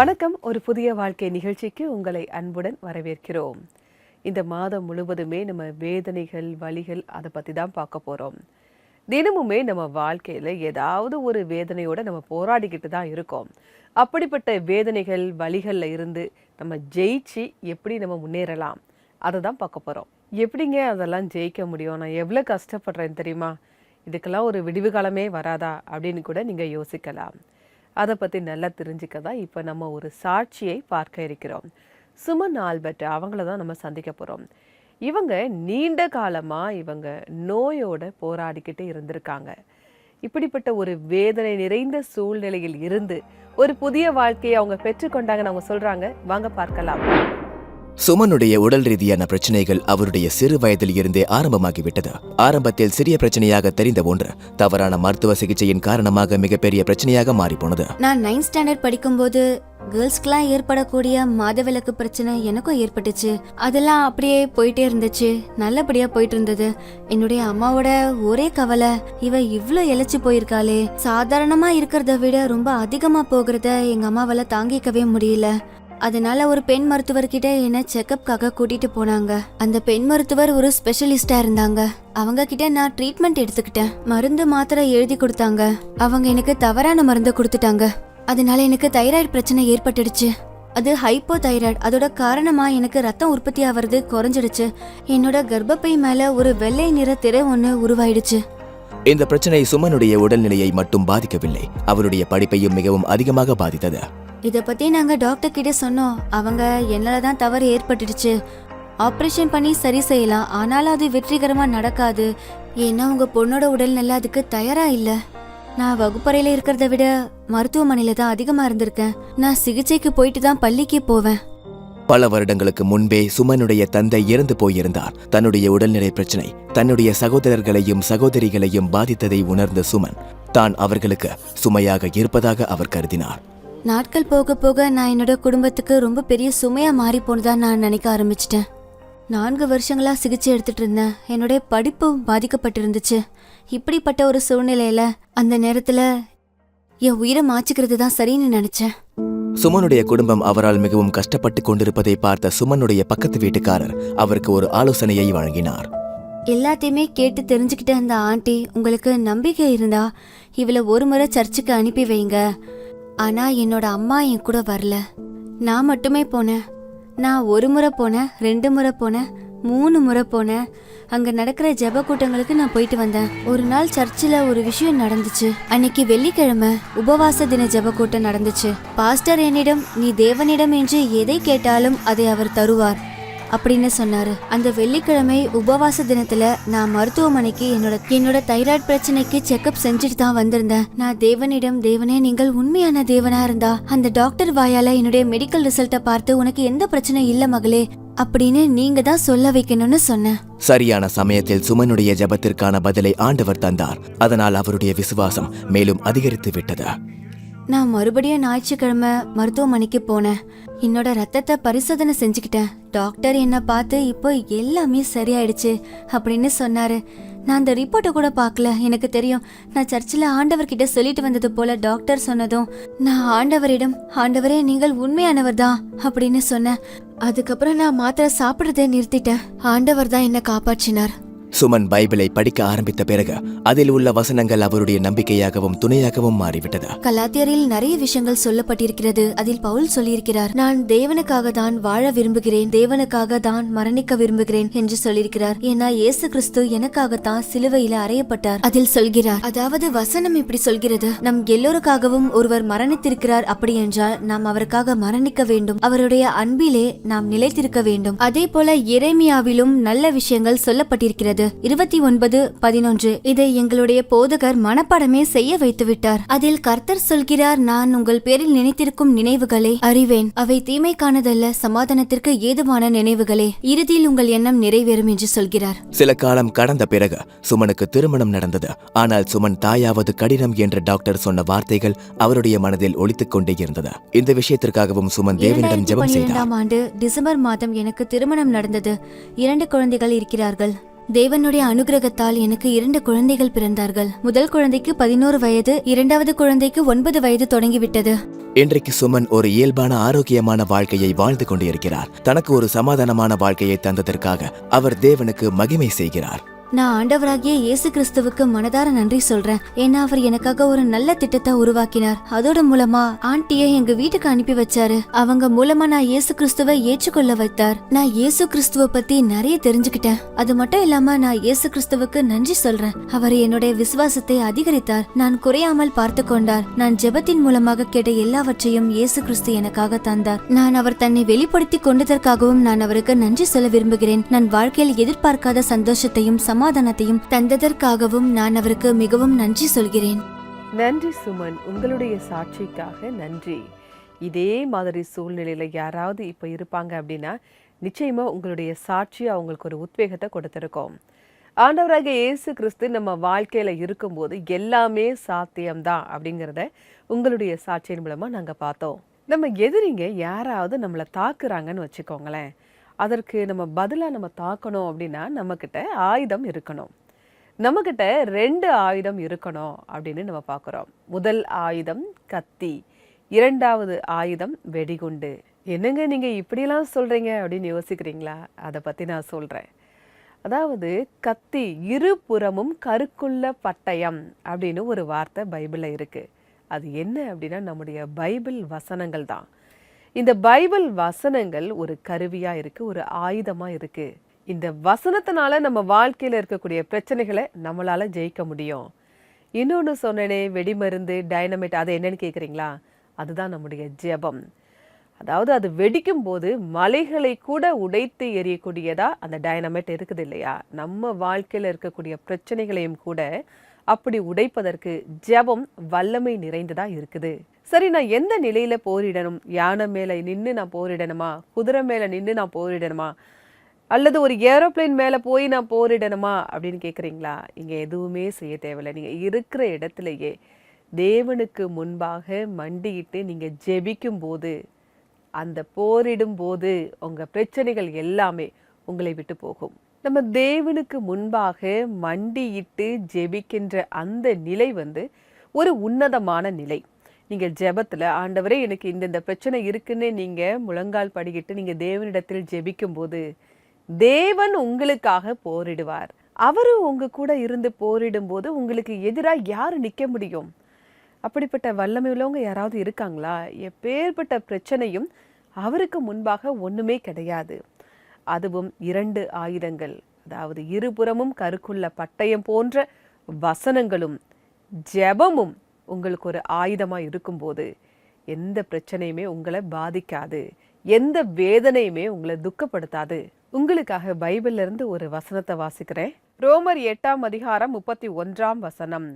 வணக்கம். ஒரு புதிய வாழ்க்கை நிகழ்ச்சிக்கு உங்களை அன்புடன் வரவேற்கிறோம். இந்த மாதம் முழுவதுமே நம்ம வேதனைகள், வலிகள் அதை பற்றி தான் பார்க்க போகிறோம். தினமுமே நம்ம வாழ்க்கையில் ஏதாவது ஒரு வேதனையோட நம்ம போராடிக்கிட்டு தான் இருக்கோம். அப்படிப்பட்ட வேதனைகள், வலிகளில் இருந்து நம்ம ஜெயிச்சு எப்படி நம்ம முன்னேறலாம் அதை தான் பார்க்க போகிறோம். எப்படிங்க அதெல்லாம் ஜெயிக்க முடியும்? நான் எவ்வளோ கஷ்டப்படுறேன் தெரியுமா? இதுக்கெல்லாம் ஒரு விடிவு காலமே வராதா அப்படின்னு கூட நீங்கள் யோசிக்கலாம். அதை பற்றி நல்லா தெரிஞ்சுக்க தான் இப்போ நம்ம ஒரு சாட்சியை பார்க்க இருக்கிறோம். சுமன் ஆல்பர்ட் அவங்கள தான் நம்ம சந்திக்க போகிறோம். இவங்க நீண்ட காலமாக இவங்க நோயோட போராடிக்கிட்டு இருந்திருக்காங்க. இப்படிப்பட்ட ஒரு வேதனை நிறைந்த சூழ்நிலையில் இருந்து ஒரு புதிய வாழ்க்கையை அவங்க பெற்றுக்கொண்டாங்கன்னு அவங்க சொல்கிறாங்க. வாங்க பார்க்கலாம். சுமனுடைய உடல் ரீதியான பிரச்சனைகள் அவருடைய சிறு வயதில் இருந்தே ஆரம்பமாகிவிட்டது. ஆரம்பத்தில் சிறிய பிரச்சனையாக தெரிந்த ஒன்று தவறான மருத்துவ சிகிச்சையின் காரணமாக மிகப்பெரிய பிரச்சனையாக மாறிப்போனது. நான் 9th ஸ்டாண்டர்ட் படிக்கும்போது கேர்ள்ஸ்க்குலாம் ஏற்படக்கூடிய மாதவிலக்கு பிரச்சனை எனக்கும் ஏற்பட்டுச்சு. அதெல்லாம் அப்படியே போயிட்டே இருந்துச்சு, நல்லபடியா போயிட்டு இருந்தது. என்னுடைய அம்மாவோட ஒரே கவலை, இவ இவ்ளோ இழைச்சு போயிருக்காளே, சாதாரணமா இருக்கிறத விட ரொம்ப அதிகமா போகிறத எங்க அம்மாவால தாங்கிக்கவே முடியல. அதனால ஒரு பெண் மருத்துவர்கிட்ட என்ன செக்கப்காக கூட்டிட்டு போனாங்க. அந்த பெண் மருத்துவர் ஒரு ஸ்பெஷலிஸ்டா இருந்தாங்க. அவங்க கிட்ட நான் ட்ரீட்மெண்ட் எடுத்துக்கிட்டேன். மருந்து மாத்திரை எழுதி கொடுத்தாங்க. அவங்க எனக்கு தவறான மருந்து கொடுத்துட்டாங்க. அதனால எனக்கு தைராய்டு பிரச்சனை ஏற்பட்டுடுச்சு. அது ஹைப்போ தைராய்டு. அதோட காரணமா எனக்கு ரத்தம் உற்பத்தி ஆகிறது குறைஞ்சிடுச்சு. என்னோட கர்ப்பப்பை மேல ஒரு வெள்ளை நிற திரை ஒண்ணு உருவாயிடுச்சு. இந்த பிரச்சனை சுமனுடைய உடல்நிலையை மட்டும் பாதிக்கவில்லை, அவருடைய படிப்பையும் மிகவும் அதிகமாக பாதித்தது. இத பத்தி நாங்க டாக்டர் கிட்ட சொன்னோம். அவங்க என்னாலதான் தவறு ஏற்பட்டுடுச்சு, ஆபரேஷன் பண்ணி சரி செய்யலாம், ஆனாலும் அது வெற்றிகரமா நடக்காது. ஏன்னா உங்க பொண்ணோட உடல்நிலை அதுக்கு தயாரா இல்ல. நான் வகுப்பறையில இருக்கிறத விட மருத்துவமனையில தான் அதிகமா இருந்திருக்கேன். நான் சிகிச்சைக்கு போயிட்டு தான் பள்ளிக்கு போவேன். பல வருடங்களுக்கு முன்பே சுமனுடைய தந்தை இறந்து போயிருந்தார். தன்னுடைய உடல்நிலை பிரச்சனை தன்னுடைய சகோதரர்களையும் சகோதரிகளையும் பாதித்ததை உணர்ந்த சுமன் தான் அவர்களுக்கு சுமையாக இருப்பதாக அவர் கருதினார். நாட்கள் போக போக நான் என்னோட குடும்பத்துக்கு ரொம்ப பெரிய சுமையா மாறி போனதா நான் நினைக்க ஆரம்பிச்சிட்டேன். 4 வருஷங்களா சிகிச்சை எடுத்துட்டு இருந்தேன். என்னுடைய படிப்பும் பாதிக்கப்பட்டிருந்துச்சு. இப்படிப்பட்ட ஒரு சூழ்நிலையில அந்த நேரத்துல என் உயிரை மாச்சிக்கிறது தான் சரின்னு நினைச்சேன். சுமனுடைய குடும்பம் அவரால் மிகவும் கஷ்டப்பட்டு கொண்டிருப்பதை பார்த்த சுமனுடைய பக்கத்து வீட்டுக்காரர் அவருக்கு ஒரு ஆலோசனையை வழங்கினார். எல்லாத்தையுமே கேட்டு தெரிஞ்சுக்கிட்ட அந்த ஆண்டி, உங்களுக்கு நம்பிக்கை இருந்தா இவளை ஒரு முறை சர்ச்சுக்கு அனுப்பி வைங்க. ஆனா என்னோட அம்மா என் கூட வரல. நான் மட்டுமே போனேன். நான் 1 முறை போனேன், 2 முறை போனேன், 3 முறை போனேன். அங்க நடக்கிற ஜெப கூட்டங்களுக்கு நான் போயிட்டு வந்தேன். ஒரு நாள் சர்ச்சில் ஒரு விஷயம் நடந்துச்சு. அன்னைக்கு வெள்ளிக்கிழமை உபவாச தின ஜெப கூட்டம் நடந்துச்சு. பாஸ்டர் என்னிடம், நீ தேவனிடம் என்று எதை கேட்டாலும் அதை அவர் தருவார் அப்படின்னு சொன்னாரு. அந்த வெள்ளிக்கிழமை உபவாச தினத்துல நான் மருத்துவமனைக்கு என்னோட தைராய்டு பிரச்சனைக்கு செக்அப் செஞ்சுட்டு தான் வந்திருந்தேன். நான் தேவனிடம், தேவனே நீங்கள் உண்மையான தேவனா இருந்தா அந்த டாக்டர் வாயால என்னுடைய மெடிக்கல் ரிசல்ட்டை பார்த்து உனக்கு எந்த பிரச்சனை இல்ல மகளே அப்படின்னு நீங்க தான் சொல்ல வைக்கணும்னு சொன்னேன். சரியான சமயத்தில் சுமனுடைய ஜெபத்திற்கான பதிலை ஆண்டவர் தந்தார். அதனால் அவருடைய விசுவாசம் மேலும் அதிகரித்து விட்டது. நான் மறுபடியும் ஞாயிற்றுக்கிழமை மருத்துவமனைக்கு போனேன். என்னோட ரத்தத்தை பரிசோதனை செஞ்சுக்கிட்டேன். டாக்டர் என்ன பார்த்து இப்போ எல்லாமே சரியாயிடுச்சு அப்படின்னு சொன்னாரு. நான் அந்த ரிப்போர்ட்டை கூட பார்க்கல. எனக்கு தெரியும், நான் சர்ச்சில் ஆண்டவர்கிட்ட சொல்லிட்டு வந்தது போல டாக்டர் சொன்னதும் நான் ஆண்டவரிடம், ஆண்டவரே நீங்கள் உண்மையானவர் தான் அப்படின்னு சொன்னேன். அதுக்கப்புறம் நான் மாத்திரை சாப்பிட்றதே நிறுத்திட்டேன். ஆண்டவர் தான் என்ன காப்பாற்றினார். சுமன் பைபிளை படிக்க ஆரம்பித்த பிறகு அதில் உள்ள வசனங்கள் அவருடைய நம்பிக்கையாகவும் துணையாகவும் மாறிவிட்டது. கலாத்தியரில் நிறைய விஷயங்கள் சொல்லப்பட்டிருக்கிறது. அதில் பவுல் சொல்லியிருக்கிறார், நான் தேவனுக்காக தான் வாழ விரும்புகிறேன், தேவனுக்காக தான் மரணிக்க விரும்புகிறேன் என்று சொல்லியிருக்கிறார். ஏன்னா இயேசு கிறிஸ்து எனக்காகத்தான் சிலுவையில அறையப்பட்டார் அதில் சொல்கிறார். அதாவது வசனம் இப்படி சொல்கிறது, நம் எல்லோருக்காகவும் ஒருவர் மரணித்திருக்கிறார். அப்படி என்றால் நாம் அவருக்காக மரணிக்க வேண்டும், அவருடைய அன்பிலே நாம் நிலைத்திருக்க வேண்டும். அதே போல எரேமியாவிலும் நல்ல விஷயங்கள் சொல்லப்பட்டிருக்கிறது. 29:11 இதை எங்களுடைய போதகர் மனப்பாடமே செய்ய வைத்து விட்டார். அதில் கர்த்தர் சொல்கிறார், நான் உங்கள் பேரில் நினைத்திருக்கும் நினைவுகளை அறிவேன், அவை தீமைக்கானதல்ல, சமாதானத்திற்கு ஏதுவான நினைவுகளே, இறுதியில் உங்கள் எண்ணம் நிறைவேறும் என்று சொல்கிறார். சில காலம் கடந்த பிறகு சுமனுக்கு திருமணம் நடந்தது. ஆனால் சுமன் தாயாவது கடினம் என்ற டாக்டர் சொன்ன வார்த்தைகள் அவருடைய மனதில் ஒலித்துக் கொண்டே இருந்தது. இந்த விஷயத்திற்காகவும் சுமன் தேவனிடம் ஜெபம் செய்தார். 2012 ஆண்டு டிசம்பர் மாதம் எனக்கு திருமணம் நடந்தது. 2 குழந்தைகள் இருக்கிறார்கள். தேவனுடைய அனுகிரகத்தால் எனக்கு 2 குழந்தைகள் பிறந்தார்கள். முதல் குழந்தைக்கு 11 வயது, இரண்டாவது குழந்தைக்கு 9 வயது தொடங்கிவிட்டது. இன்றைக்கு சுமன் ஒரு இயல்பான ஆரோக்கியமான வாழ்க்கையை வாழ்ந்து கொண்டிருக்கிறார். தனக்கு ஒரு சமாதானமான வாழ்க்கையை தந்ததற்காக அவர் தேவனுக்கு மகிமை செய்கிறார். நான் ஆண்டவராகிய இயேசு கிறிஸ்துவுக்கு மனதார நன்றி சொல்றேன். ஏன்னா அவர் எனக்காக ஒரு நல்ல திட்டத்தை உருவாக்கினார். அதோட மூலமா ஆண்டியை எங்க வீட்டுக்கு அனுப்பி வச்சாரு. அவங்க மூலமா நான் இயேசு கிறிஸ்துவை ஏற்றுக்கொள்ள வைத்தார். நான் இயேசு கிறிஸ்துவ பத்தி நிறைய தெரிஞ்சுக்கிட்டேன். அது மட்டும் இல்லாம நான் இயேசு கிறிஸ்துவுக்கு நன்றி சொல்றேன். அவர் என்னுடைய விசுவாசத்தை அதிகரித்தார். நான் குறையாமல் பார்த்து கொண்டார். நான் ஜெபத்தின் மூலமாக கேட்ட எல்லாவற்றையும் இயேசு கிறிஸ்து எனக்காக தந்தார். நான் அவர் தன்னை வெளிப்படுத்தி கொண்டதற்காகவும் நான் அவருக்கு நன்றி சொல்ல விரும்புகிறேன். நான் வாழ்க்கையில் எதிர்பார்க்காத சந்தோஷத்தையும் சமாதானத்தையும் தந்ததற்காகவும் நான் அவருக்கு மிகவும் நன்றி சொல்கிறேன். நன்றி சுமன், உங்களுடைய சாட்சிக்காக நன்றி. இதே மாதிரி சூழ்நிலையில யாராவது இப்ப இருப்பாங்க அப்படின்னா நிச்சயமா உங்களுடைய சாட்சி அவங்களுக்கு ஒரு உத்வேகத்தை கொடுத்திருக்கோம். ஆண்டவராகிய இயேசு கிறிஸ்து நம்ம வாழ்க்கையில இருக்கும்போது எல்லாமே சாத்தியம்தான் அப்படிங்கிறத உங்களுடைய சாட்சியின் மூலமா நாங்க பார்த்தோம். நம்ம எதிரிங்க யாராவது நம்மளை தாக்குறாங்கன்னு வச்சுக்கோங்களேன், அதற்கு நம்ம பதிலாக நம்ம தாக்கணும் அப்படின்னா நம்மக்கிட்ட ஆயுதம் இருக்கணும். நம்மக்கிட்ட 2 ஆயுதம் இருக்கணும் அப்படின்னு நம்ம பார்க்குறோம். முதல் ஆயுதம் கத்தி, இரண்டாவது ஆயுதம் வெடிகுண்டு. என்னங்க நீங்கள் இப்படியெல்லாம் சொல்கிறீங்க அப்படின்னு யோசிக்கிறீங்களா? அதை பற்றி நான் சொல்கிறேன். அதாவது கத்தி, இருபுறமும் கருக்குள்ள பட்டயம் அப்படின்னு ஒரு வார்த்தை பைபிளில் இருக்குது. அது என்ன அப்படின்னா நம்முடைய பைபிள் வசனங்கள் தான். இந்த பைபிள் வசனங்கள் ஒரு கருவியா இருக்கு, ஒரு ஆயுதமா இருக்கு. இந்த வசனத்தினால நம்ம வாழ்க்கையில இருக்கக்கூடிய பிரச்சனைகளை நம்மளால ஜெயிக்க முடியும். இன்னொன்னு சொன்னேனே, வெடிமருந்து, டைனமைட், அது என்னன்னு கேக்குறீங்களா? அதுதான் நம்முடைய ஜெபம். அதாவது அது வெடிக்கும் போது மலைகளை கூட உடைத்து எரியக்கூடியதா அந்த டைனமைட் இருக்குது இல்லையா? நம்ம வாழ்க்கையில இருக்கக்கூடிய பிரச்சனைகளையும் கூட அப்படி உடைப்பதற்கு ஜெபம் வல்லமை நிறைந்ததா இருக்குது. சரி, நான் எந்த நிலையில போரிடணும்? யானை மேல நின்று நான் போரிடணுமா? குதிரை மேல நின்று நான் போரிடணுமா? அல்லது ஒரு ஏரோப்ளேன் மேல போய் நான் போரிடணுமா அப்படின்னு கேட்குறீங்களா? இங்க எதுவுமே செய்ய தேவையில்லை. நீங்க இருக்கிற இடத்துலயே தேவனுக்கு முன்பாக மண்டியிட்டு நீங்க ஜெபிக்கும் போது, அந்த போரிடும் போது உங்க பிரச்சனைகள் எல்லாமே உங்களை விட்டு போகும். நம்ம தேவனுக்கு முன்பாக மண்டியிட்டு ஜெபிக்கின்ற அந்த நிலை ஒரு உன்னதமான நிலை. நீங்கள் ஜெபத்தில் ஆண்டவரே எனக்கு இந்த பிரச்சனை இருக்குன்னு நீங்கள் முழங்கால் படிக்கிட்டு நீங்கள் தேவனிடத்தில் ஜெபிக்கும் போது தேவன் உங்களுக்காக போரிடுவார். அவரும் உங்க கூட இருந்து போரிடும் போது உங்களுக்கு எதிராக யாரு நிற்க முடியும்? அப்படிப்பட்ட வல்லமை உள்ளவங்க யாராவது இருக்காங்களா? எப்பேற்பட்ட பிரச்சனையும் அவருக்கு முன்பாக ஒண்ணுமே கிடையாது. அதுவும் 2 ஆயுதங்கள், அதாவது இருபுறமும் கருக்குள்ள பட்டயம் போன்ற வசனங்களும் ஜெபமும் உங்களுக்கு ஒரு ஆயுதமா இருக்கும்போது எந்த பிரச்சனையுமே உங்களை பாதிக்காது, எந்த வேதனையுமே உங்களை துக்கப்படுத்தாது. உங்களுக்காக பைபிள்ல இருந்து ஒரு வசனத்தை வாசிக்கிறேன். ரோமர் 8ஆம் அதிகாரம் 31ஆம் வசனம்.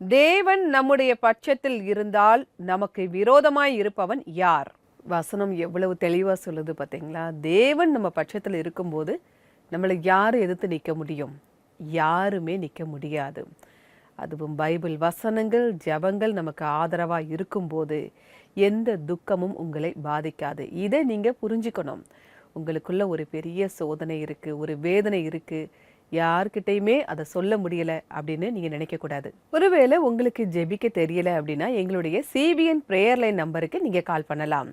தேவன் நம்முடைய பட்சத்தில் இருந்தால் நமக்கு விரோதமாய் இருப்பவன் யார்? வசனம் எவ்வளவு தெளிவா சொல்லுது பார்த்தீங்களா? தேவன் நம்ம பட்சத்தில் இருக்கும்போது நம்மளை யாரும் எதிர்த்து நிற்க முடியும்? யாருமே நிற்க முடியாது. அதுவும் பைபிள் வசனங்கள், ஜெபங்கள் நமக்கு ஆதரவா இருக்கும்போது எந்த துக்கமும் உங்களை பாதிக்காது. இதை நீங்க புரிஞ்சுக்கணும். உங்களுக்குள்ள ஒரு பெரிய சோதனை இருக்கு, ஒரு வேதனை இருக்கு, யார்கிட்டையுமே அதை சொல்ல முடியல அப்படின்னு நீங்க நினைக்க கூடாது. ஒருவேளை உங்களுக்கு ஜெபிக்க தெரியல அப்படின்னா எங்களுடைய CBN பிரேயர் லைன் நம்பருக்கு நீங்க கால் பண்ணலாம்.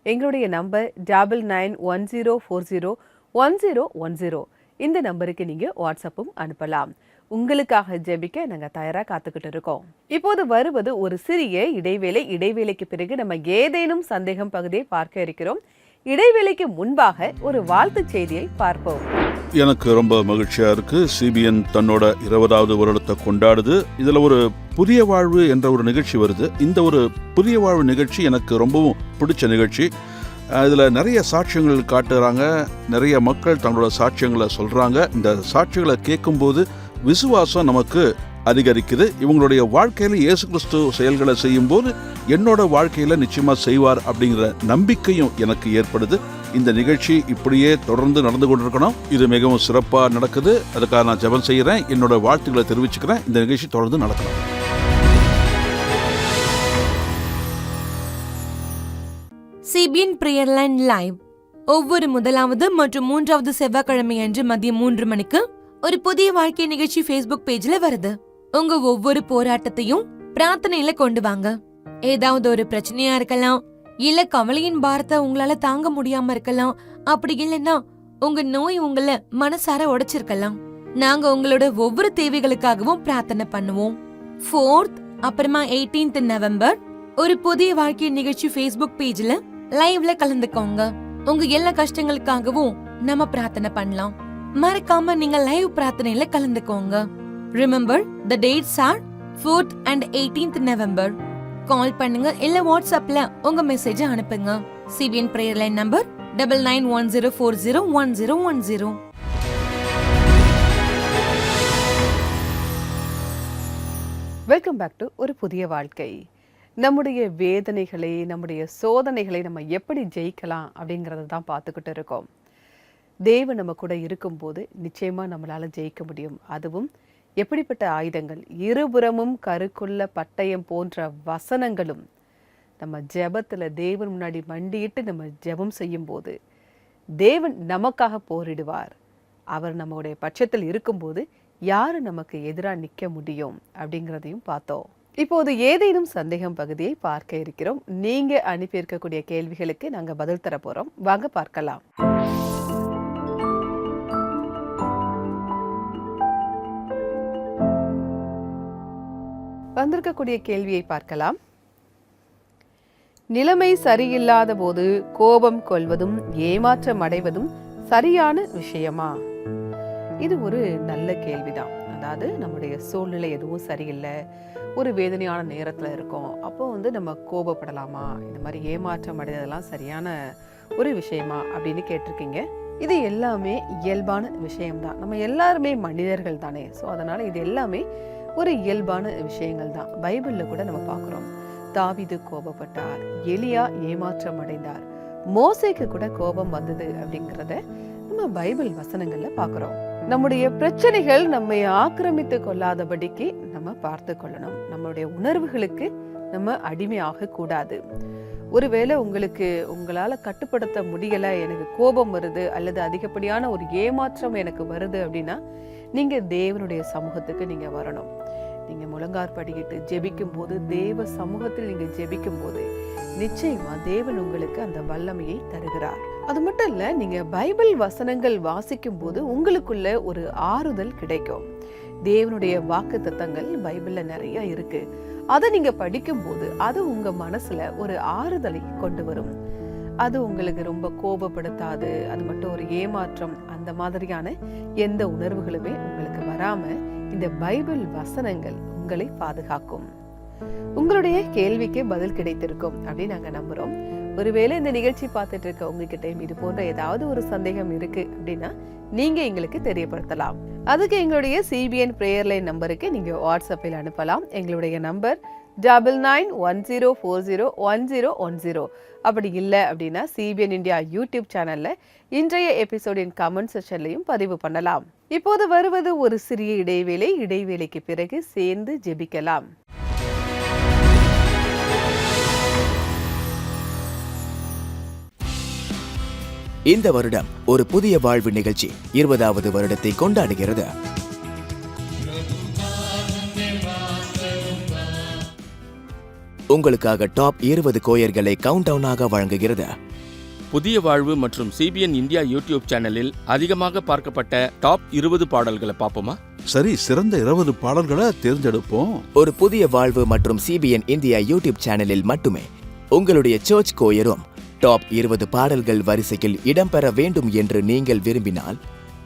எங்களுடைய நம்பர் 9940401010. இந்த நம்பருக்கு நீங்க வாட்ஸ்அப்பும் அனுப்பலாம். உங்களுக்காக ஜெபிக்க நாங்க தயாரா காத்துக்கிட்டு இருக்கோம். இப்போது வருவது ஒரு சிறிய இடைவேளை. இடைவேளைக்கு பிறகு நம்ம ஏதேனும் சந்தேகம் பகுதியை பார்க்க இருக்கிறோம். இடைவேளைக்கு முன்பாக ஒரு வாழ்த்து செய்தியை பார்ப்போம். எனக்கு ரொம்ப மகிழ்ச்சியா இருக்கு. CBN தன்னோட 20வது வருடத்தை கொண்டாடுது. இதுல ஒரு புதிய வாழ்வு என்ற ஒரு நிகழ்ச்சி வருது. இந்த ஒரு புதிய வாழ்வு நிகழ்ச்சி எனக்கு ரொம்பவும் பிடிச்ச நிகழ்ச்சி. இதுல நிறைய சாட்சியங்கள் காட்டுறாங்க, நிறைய மக்கள் தங்களோட சாட்சியங்களை சொல்றாங்க. இந்த சாட்சியங்களை கேட்கும்போது விசுவாசம் நமக்கு அதிகரிக்குது. இவங்களுடைய வாழ்க்கையில இயேசு கிறிஸ்து செயல்களை செய்யும் போது என்னோட வாழ்க்கையில நிச்சயமா செய்வார் அப்படிங்கிற நம்பிக்கையும் எனக்கு ஏற்படுது. இந்த நிகழ்ச்சி இப்படியே தொடர்ந்து நடந்து கொண்டிருக்கணும். இது மிகவும் சிறப்பா நடக்குது. அதுக்காக நான் ஜெபம் செய்யறேன், என்னோட வாழ்த்துக்களை தெரிவிச்சுக்கிறேன். இந்த நிகழ்ச்சி தொடர்ந்து நடக்கணும். CBN பிரேயர் லைன் லைவ் ஒவ்வொரு முதலாவது மற்றும் 3வது செவ்வாய்க்கிழமை அன்று மதியம் 3 மணிக்கு ஒரு புதிய வாழ்க்கை நிகழ்ச்சி ஃபேஸ்புக் பேஜ்ல வருது. உங்க ஒவ்வொரு போராட்டத்தையும் பிரார்த்தனையில கொண்டு வாங்க. ஏதாவது ஒரு பிரச்சனையா இருக்கலாம், இல்ல கவலையின் பாரத்தை உங்களால தாங்க முடியாம இருக்கலாம், அப்படி இல்லைன்னா உங்க நோய் உங்களை மனசார உடைச்சிருக்கலாம். நாங்க உங்களோட ஒவ்வொரு தேவைகளுக்காகவும் பிரார்த்தனை பண்ணுவோம். 4th அப்புறமா 18th நவம்பர் ஒரு புதிய வாழ்க்கை நிகழ்ச்சி ஃபேஸ்புக் பேஜ்ல லைவ்ல கலந்துக்கோங்க. உங்க எல்லா கஷ்டங்களுக்காகவும் நம்ம பிரார்த்தனை பண்ணலாம். மறக்காம நீங்க லைவ் பிரார்த்தனையில கலந்துக்கோங்க. Remember the dates are 4th and 18th November. Call பண்ணுங்க இல்ல வாட்ஸ்அப்ல உங்க மெசேஜ் அனுப்புங்க. CBN prayer line number 9910401010. Welcome back to ஒரு புதிய வாழ்க்கை. நம்முடைய வேதனைகளை, நம்முடைய சோதனைகளை நம்ம எப்படி ஜெயிக்கலாம் அப்படிங்கிறத தான் பார்த்துக்கிட்டு இருக்கோம். தேவன் நம்ம கூட இருக்கும்போது நிச்சயமா நம்மளால ஜெயிக்க முடியும். அதுவும் எப்படிப்பட்ட ஆயுதங்கள், இருபுறமும் கருக்குள்ள பட்டயம் போன்ற வசனங்களும் நம்ம ஜெபத்துல தேவன் முன்னாடி மண்டியிட்டு நம்ம ஜெபம் செய்யும் போது தேவன் நமக்காக போரிடுவார். அவர் நம்முடைய பட்சத்தில் இருக்கும்போது யாரு நமக்கு எதிராக நிற்க முடியும் அப்படிங்கிறதையும் பார்த்தோம். இப்போது ஏதேனும் சந்தேகம் பகுதியை பார்க்க இருக்கிறோம். நீங்க அனுப்பியிருக்கக்கூடிய கேள்விகளுக்கு நாங்க பதில் தர போறோம். வாங்க பார்க்கலாம். வந்திருக்கக்கூடிய கேள்வியை பார்க்கலாம். நிலைமை சரியில்லாத போது கோபம் கொள்வதும் ஏமாற்றம் அடைவதும் சரியான விஷயமா? இது ஒரு நல்ல கேள்விதான். அதாவது நம்முடைய சூழ்நிலை எதுவும் சரியில்லை, ஒரு வேதனையான நேரத்தில் இருக்கோம், அப்போ நம்ம கோபப்படலாமா, இந்த மாதிரி ஏமாற்றம் அடைவதெல்லாம் சரியான ஒரு விஷயமா அப்படின்னு கேட்டிருக்கீங்க. இது எல்லாமே இயல்பான விஷயம்தான். நம்ம எல்லாருமே மனிதர்கள் தானே. ஸோ அதனால இது எல்லாமே ஒரு இயல்பான விஷயங்கள் தான். பைபிளில் கூட நம்ம பார்க்குறோம். தாவீது கோபப்பட்டார், எலியா ஏமாற்றம் அடைந்தார், மோசேக்கு கூட கோபம் வந்தது அப்படிங்கிறத நம்ம பைபிள் வசனங்கள்ல பார்க்குறோம். நம்முடைய பிரச்சனைகள் நம்மை ஆக்கிரமித்து கொள்ளாதபடிக்கு நம்ம பார்த்து கொள்ளணும். நம்மளுடைய உணர்வுகளுக்கு நம்ம அடிமையாக கூடாது. ஒருவேளை உங்களால கட்டுப்படுத்த முடியல, எனக்கு கோபம் வருது அல்லது அதிகப்படியான ஒரு ஏமாற்றம் எனக்கு வருது அப்படின்னா நீங்க தேவனுடைய சமூகத்துக்கு நீங்க வரணும். நீங்க முழங்கார் படிக்கிட்டு ஜெபிக்கும் போது, தேவ சமூகத்தில் நீங்க ஜெபிக்கும் போது நிச்சயமா தேவன் உங்களுக்கு அந்த வல்லமையை தருகிறார். அது மட்டும் இல்ல, நீங்க பைபிள் வசனங்கள் வாசிக்கும் போது உங்களுக்குள்ள ஒரு ஆறுதல் கிடைக்கும். தேவனுடைய வாக்குத்தத்தங்கள் பைபிள்ல நிறைய இருக்கு. அதை நீங்க படிக்கும் போது அது உங்க மனசுல ஒரு ஆறுதலை கொண்டு வரும். அது உங்களுக்கு ரொம்ப கோபப்படுத்தாது. அது மட்டும் ஒரு ஏமாற்றம் அந்த மாதிரியான எந்த உணர்வுகளுமே உங்களுக்கு வராம இந்த பைபிள் வசனங்கள் உங்களை பாதுகாக்கும். உங்களுடைய கேள்விக்கு பதில் கிடைத்திருக்கும் அப்படின்னு நாங்க நம்புறோம். ஒருவேளை இந்த நிகழ்ச்சி பார்த்துட்டு இருக்க உங்ககிட்ட இது போன்ற ஏதாவது ஒரு சந்தேகம் இருக்கு அப்படின்னா நீங்க எங்களுக்கு தெரியப்படுத்தலாம். அதுக்கு எங்களுடைய சிபிஎன் பிரேயர் லைன் நம்பருக்கு நீங்க வாட்ஸ்அப்பில் அனுப்பலாம். எங்களுடைய நம்பர் 9910401010. அப்படி இல்லை அப்படின்னா சிபிஎன் இந்தியா யூடியூப் சேனல்ல இன்றைய எபிசோடின் கமெண்ட் செக்ஷன்லையும் பதிவு பண்ணலாம். இப்போது வருவது ஒரு சிறிய இடைவேளை. இடைவேளைக்கு பிறகு சேர்ந்து ஜெபிக்கலாம். இந்த வருடம் ஒரு புதிய வாழ்வு நிகழ்ச்சி 20வது வருடத்தை கொண்டாடுகிறது. உங்களுக்காக டாப் 20 கோயர்களை கவுண்ட் டவுனாக வழங்குகிறது. புதிய வாழ்வு மற்றும் சிபிஎன் இந்தியா யூடியூப் சேனலில் அதிகமாக பார்க்கப்பட்ட டாப் 20 பாடல்களை பார்ப்போமா? சரி, சிறந்த 20 பாடல்களை தேர்ந்தெடுப்போம். ஒரு புதிய வாழ்வு மற்றும் சிபிஎன் இந்தியா யூடியூப் சேனலில் மட்டுமே உங்களுடைய சர்ச் கோயரும் டாப் 20 பாடல்கள் வரிசையில் இடம்பெற வேண்டும் என்று நீங்கள் விரும்பினால்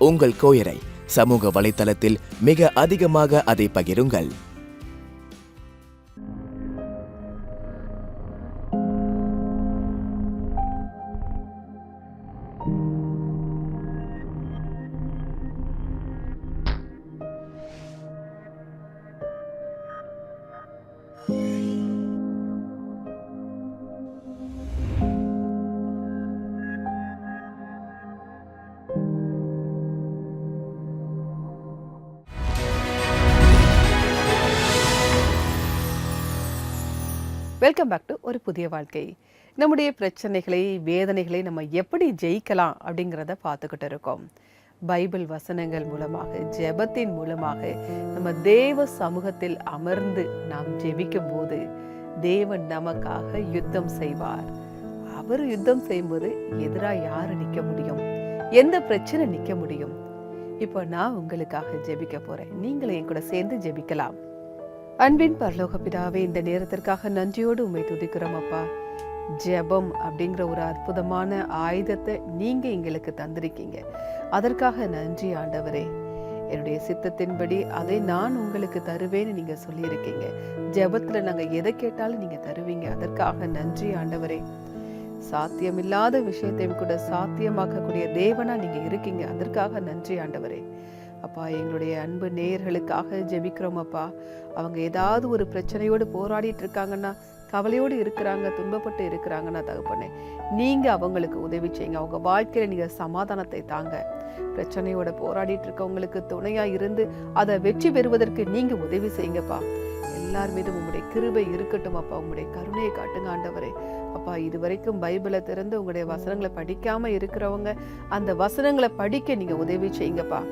உங்கள் கோயரை சமூக வலைத்தளத்தில் மிக அதிகமாக அதை பகிருங்கள். வெல்கம் பேக் டு ஒரு புதிய வாழ்க்கை. நம்முடைய பிரச்சனைகளை, வேதனைகளை நம்ம எப்படி ஜெயிக்கலாம் அப்படிங்கிறத பார்த்துக்கிட்டு இருக்கோம். பைபிள் வசனங்கள் மூலமாக, ஜெபத்தின் மூலமாக நம்ம தேவ சமூகத்தில் அமர்ந்து நாம் ஜெபிக்கும் போது தேவன் நமக்காக யுத்தம் செய்வார். அவர் யுத்தம் செய்யும்போது எதிராக யாரு நிக்க முடியும்? எந்த பிரச்சனை நிக்க முடியும்? இப்போ நான் உங்களுக்காக ஜெபிக்க போறேன். நீங்களும் என் கூட சேர்ந்து ஜெபிக்கலாம். அன்பின் பரலோக பிதாவே, இந்த நேரத்திற்காக நன்றியோடு உம்மை துதிக்கிறோம் அப்பா. ஜெபம் அப்படிங்கிற ஒரு அற்புதமான ஆயுதத்தை நீங்க எங்களுக்கு தந்திருக்கீங்க. அதற்காக நன்றி ஆண்டவரே. என்னுடைய சித்தத்தின்படி அதை நான் உங்களுக்கு தருவேன்னு நீங்க சொல்லியிருக்கீங்க. ஜெபத்துல நாங்க எதை கேட்டாலும் நீங்க தருவீங்க. அதற்காக நன்றி ஆண்டவரே. சாத்தியமில்லாத விஷயத்தையும் கூட சாத்தியமாக்கக்கூடிய தேவனா நீங்க இருக்கீங்க. அதற்காக நன்றி ஆண்டவரே. அப்பா, எங்களுடைய அன்பு நேயர்களுக்காக ஜெபிக்கிறோம் அப்பா. அவங்க ஏதாவது ஒரு பிரச்சனையோடு போராடிட்டு இருக்காங்கன்னா, கவலையோடு இருக்கிறாங்க, துன்பப்பட்டு இருக்கிறாங்கன்னா தகப்பனே, நீங்க அவங்களுக்கு உதவி செய்யுங்க. அவங்க வாழ்க்கையில நீங்க சமாதானத்தை தாங்க. பிரச்சனையோட போராடிட்டு இருக்கவங்களுக்கு துணையா இருந்து அதை வெற்றி பெறுவதற்கு நீங்க உதவி செய்யுங்கப்பா. எல்லார் மீதும் உங்களுடைய கிருபை இருக்கட்டும் அப்பா. உங்களுடைய கருணையை காட்டுங்க ஆண்டவரே. அப்பா, இது வரைக்கும் பைபிளை திறந்து உங்களுடைய வசனங்களை படிக்காம இருக்கிறவங்க அந்த வசனங்களை படிக்க நீங்க உதவி செய்யுங்கப்பா.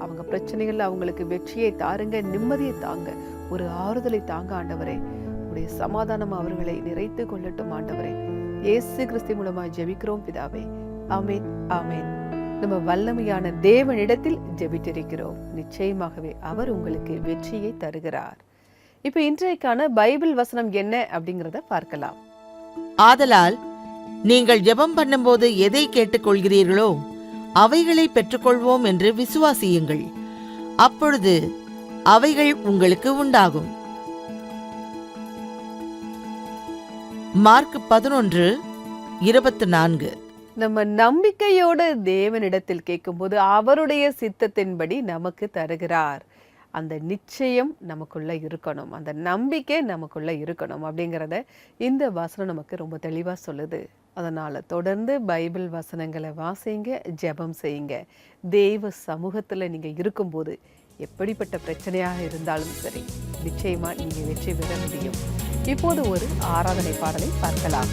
அவங்க பிரச்சனைகள்ல அவங்களுக்கு வெற்றியை தாருங்க, நிம்மதியை தாங்க, ஒரு ஆறுதலை தாங்க ஆண்டவரே. உங்களுடைய சமாதானம் அவர்களை நிறைத்து கொள்ளட்டும் ஆண்டவரே. இயேசு கிறிஸ்து மூலமா ஜெபிக்கிறோம் பிதாவே. ஆமேன், ஆமேன். நம்ம வல்லமையான தேவனிடத்தில் ஜெபித்திருக்கிறோம். நிச்சயமாகவே அவர் உங்களுக்கு வெற்றியை தருகிறார். இப்ப இன்றைக்கான பைபிள் வசனம் என்ன அப்படிங்கிறத பார்க்கலாம். ஆதலால் நீங்கள் ஜெபம் பண்ணும்போது எதை கேட்டுக்கொள்கிறீர்களோ அவைகளை பெற்றுக்கொள்வோம் என்று விசுவாசியுங்கள். அப்பொழுது அவைகள் உங்களுக்கு உண்டாகும். மார்க் 11:24. நம்ம நம்பிக்கையோட தேவனிடத்தில் கேட்கும்போது அவருடைய சித்தத்தின்படி நமக்கு தருகிறார். அந்த நிச்சயம் நமக்குள்ள இருக்கணும், அந்த நம்பிக்கை நமக்குள்ள இருக்கணும் அப்படிங்கிறத இந்த வசனம் நமக்கு ரொம்ப தெளிவா சொல்லுது. அதனால தொடர்ந்து பைபிள் வசனங்களை வாசிங்க, ஜெபம் செய்யுங்க. தெய்வ சமூகத்துல நீங்க இருக்கும்போது எப்படிப்பட்ட பிரச்சனையாக இருந்தாலும் சரி, நிச்சயமா நீங்க வெற்றி பெற முடியும். இப்போது ஒரு ஆராதனை பாடலை பார்க்கலாம்.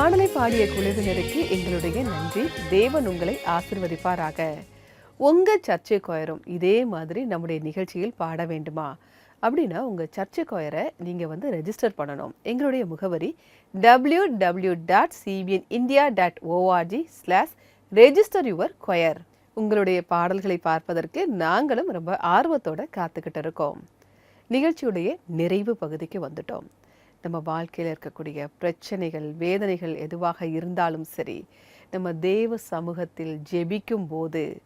பாடலை பாடிய குழுவினருக்கு எங்களுடைய நன்றி. தேவன் உங்களை ஆசிர்வதிப்பாராக. உங்க சர்ச்சை கொயரும் இதே மாதிரி நம்முடைய நிகழ்ச்சியில் பாட வேண்டுமா அப்படின்னா உங்க சர்ச்சை கொயரை நீங்க ரெஜிஸ்டர் பண்ணணும். எங்களுடைய முகவரி www.cbnindia.org/register-your-choir. உங்களுடைய பாடல்களை பார்ப்பதற்கு நாங்களும் ரொம்ப ஆர்வத்தோட காத்துக்கிட்டு இருக்கோம். நிகழ்ச்சியுடைய நிறைவு பகுதிக்கு வந்துட்டோம். நம்ம வாழ்க்கையில் இருக்கக்கூடிய பிரச்சனைகள், வேதனைகள் எதுவாக இருந்தாலும் சரி, நம்ம தேவ சமூகத்தில் ஜெபிக்கும் போது,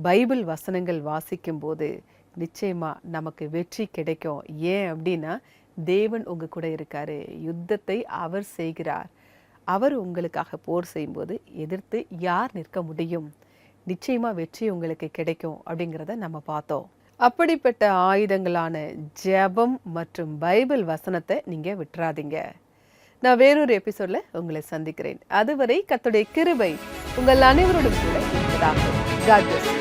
பைபிள் வசனங்கள் வாசிக்கும் போது நிச்சயமா நமக்கு வெற்றி கிடைக்கும். ஏன் அப்படின்னா தேவன் உங்க கூட இருக்காரு. யுத்தத்தை அவர் செய்கிறார். அவர் உங்களுக்காக போர் செய்யும்போது எதிர்த்து யார் நிற்க முடியும்? நிச்சயமா வெற்றி உங்களுக்கு கிடைக்கும் அப்படிங்கிறத நம்ம பார்த்தோம். அப்படிப்பட்ட ஆயுதங்களான ஜெபம் மற்றும் பைபிள் வசனத்தை நீங்க விட்டுறாதீங்க. நான் வேறொரு எபிசோட்ல உங்களை சந்திக்கிறேன். அதுவரை கர்த்தருடைய கிருபை உங்கள் அனைவரோடும் கூட இருப்பதாக. God bless you.